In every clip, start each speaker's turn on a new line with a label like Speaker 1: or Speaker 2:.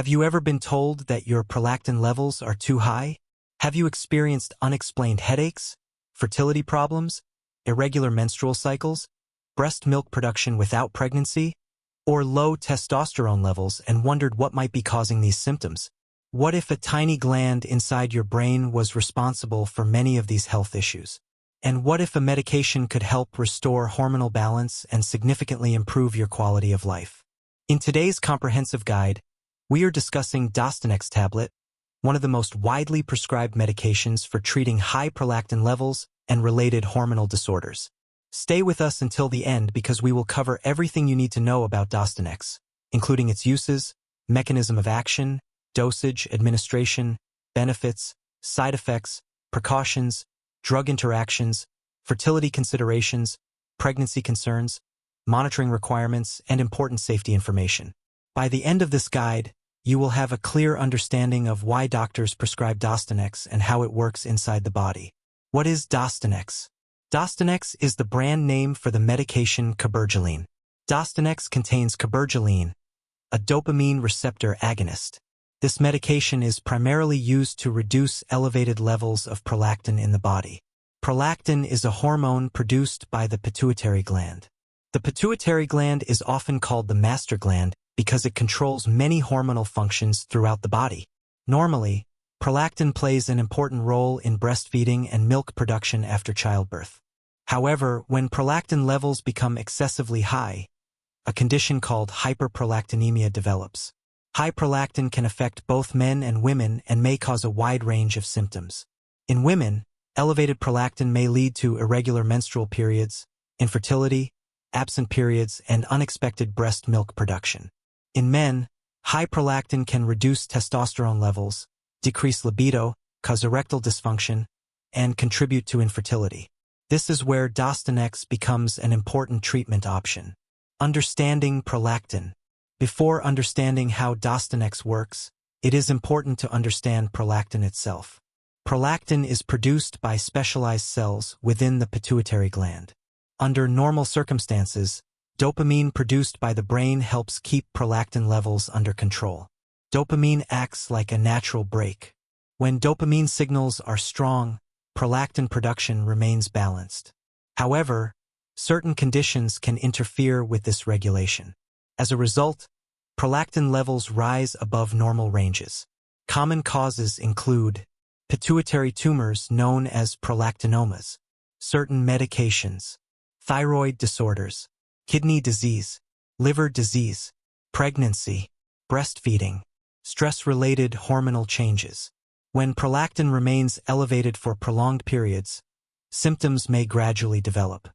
Speaker 1: Have you ever been told that your prolactin levels are too high? Have you experienced unexplained headaches, fertility problems, irregular menstrual cycles, breast milk production without pregnancy, or low testosterone levels and wondered what might be causing these symptoms? What if a tiny gland inside your brain was responsible for many of these health issues? And what if a medication could help restore hormonal balance and significantly improve your quality of life? In today's comprehensive guide, we are discussing Dostinex Tablet, one of the most widely prescribed medications for treating high prolactin levels and related hormonal disorders. Stay with us until the end because we will cover everything you need to know about Dostinex, including its uses, mechanism of action, dosage, administration, benefits, side effects, precautions, drug interactions, fertility considerations, pregnancy concerns, monitoring requirements, and important safety information. By the end of this guide, you will have a clear understanding of why doctors prescribe Dostinex and how it works inside the body. What is Dostinex? Dostinex is the brand name for the medication Cabergoline. Dostinex contains Cabergoline, a dopamine receptor agonist. This medication is primarily used to reduce elevated levels of prolactin in the body. Prolactin is a hormone produced by the pituitary gland. The pituitary gland is often called the master gland because it controls many hormonal functions throughout the body. Normally, prolactin plays an important role in breastfeeding and milk production after childbirth. However, when prolactin levels become excessively high, a condition called hyperprolactinemia develops. High prolactin can affect both men and women and may cause a wide range of symptoms. In women, elevated prolactin may lead to irregular menstrual periods, infertility, absent periods, and unexpected breast milk production. In men, high prolactin can reduce testosterone levels, decrease libido, cause erectile dysfunction, and contribute to infertility. This is where Dostinex becomes an important treatment option. Understanding prolactin. Before understanding how Dostinex works, it is important to understand prolactin itself. Prolactin is produced by specialized cells within the pituitary gland. Under normal circumstances, dopamine produced by the brain helps keep prolactin levels under control. Dopamine acts like a natural brake. When dopamine signals are strong, prolactin production remains balanced. However, certain conditions can interfere with this regulation. As a result, prolactin levels rise above normal ranges. Common causes include pituitary tumors known as prolactinomas, certain medications, thyroid disorders, kidney disease, liver disease, pregnancy, breastfeeding, stress-related hormonal changes. When prolactin remains elevated for prolonged periods, symptoms may gradually develop.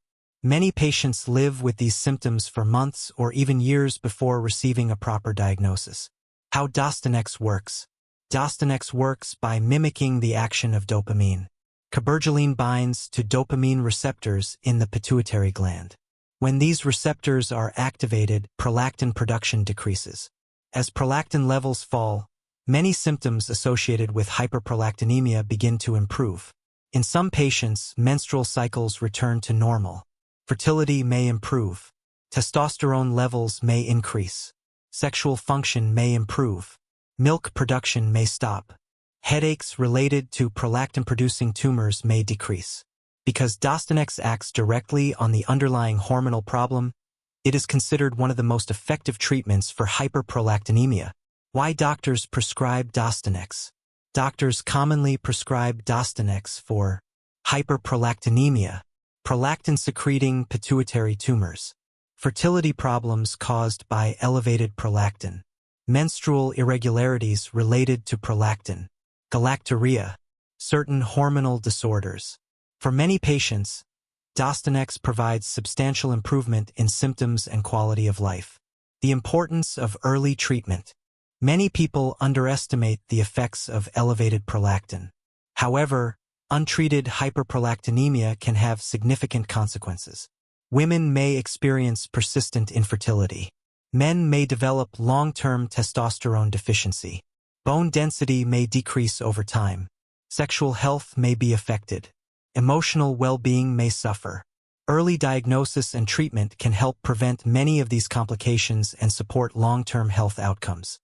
Speaker 1: Many patients live with these symptoms for months or even years before receiving a proper diagnosis. How Dostinex works. Dostinex works by mimicking the action of dopamine. Cabergoline binds to dopamine receptors in the pituitary gland. When these receptors are activated, prolactin production decreases. As prolactin levels fall, many symptoms associated with hyperprolactinemia begin to improve. In some patients, menstrual cycles return to normal. Fertility may improve. Testosterone levels may increase. Sexual function may improve. Milk production may stop. Headaches related to prolactin-producing tumors may decrease. Because Dostinex acts directly on the underlying hormonal problem, it is considered one of the most effective treatments for hyperprolactinemia. Why doctors prescribe Dostinex? Doctors commonly prescribe Dostinex for hyperprolactinemia, prolactin-secreting pituitary tumors, fertility problems caused by elevated prolactin, menstrual irregularities related to prolactin, galactorrhea, certain hormonal disorders. For many patients, Dostinex provides substantial improvement in symptoms and quality of life. The importance of early treatment. Many people underestimate the effects of elevated prolactin. However, untreated hyperprolactinemia can have significant consequences. Women may experience persistent infertility. Men may develop long-term testosterone deficiency. Bone density may decrease over time. Sexual health may be affected. Emotional well-being may suffer. Early diagnosis and treatment can help prevent many of these complications and support long-term health outcomes.